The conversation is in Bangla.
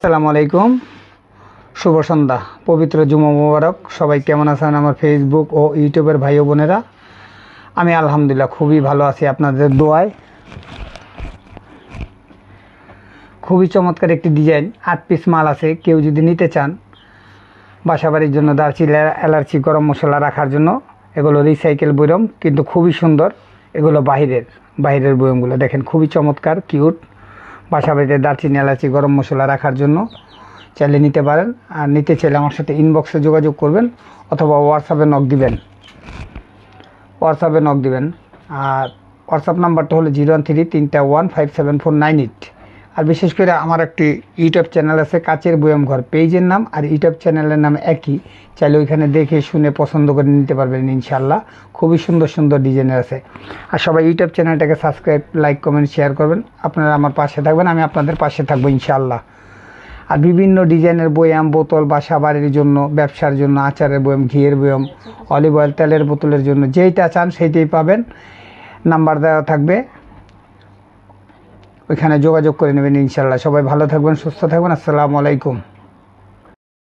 আসসালামু আলাইকুম, শুভ সন্ধ্যা, পবিত্র জুমা মুবারক। সবাই কেমন আছেন আমার ফেসবুক ও ইউটিউবের ভাই ও বোনেরা? আমি আলহামদুলিল্লাহ খুবই ভালো আছি আপনাদের দোয়ায়। খুবই চমৎকার একটি ডিজাইন, 8 পিস মাল আছে। কেউ যদি নিতে চান বাসাবাড়ির জন্য, দারচিনি এলাচি গরম মশলা রাখার জন্য, এগুলো রিসাইকেল বয়ম, কিন্তু খুবই সুন্দর। এগুলো বাইরের বয়মগুলো দেখেন, খুবই চমৎকার, কিউট। বাসাবাড়িতে দারচিনি এলাচি গরম মশলা রাখার জন্য চাইলে নিতে পারেন। আর নিতে চাইলে আমার সাথে ইনবক্সে যোগাযোগ করবেন অথবা হোয়াটসঅ্যাপে নক দিবেন। আর হোয়াটসঅ্যাপ নাম্বারটা হলো 01331574988। আর বিশেষ করে আমার একটি ইউটিউব চ্যানেল আছে, কাচের বয়ম ঘর, পেজের নাম আর ইউটিউব চ্যানেলের নাম একই। চাইলে ওইখানে দেখে শুনে পছন্দ করে নিতে পারবেন ইনশাল্লাহ। খুবই সুন্দর সুন্দর ডিজাইনের আছে। আর সবাই ইউটিউব চ্যানেলটাকে সাবস্ক্রাইব, লাইক, কমেন্ট, শেয়ার করবেন। আপনারা আমার পাশে থাকবেন, আমি আপনাদের পাশে থাকবো ইনশাল্লাহ। আর বিভিন্ন ডিজাইনের বয়াম, বোতল, বাসা বাড়ির জন্য, ব্যবসার জন্য, আচারের বয়াম, ঘিয়ের বয়াম, অলিভ অয়েল, তেলের বোতলের জন্য যেইটা চান সেইটাই পাবেন। নাম্বার দেওয়া থাকবে, ওইখানে যোগাযোগ করে নেবেন ইনশাল্লাহ। সবাই ভালো থাকবেন, সুস্থ থাকবেন। আসসালামু আলাইকুম।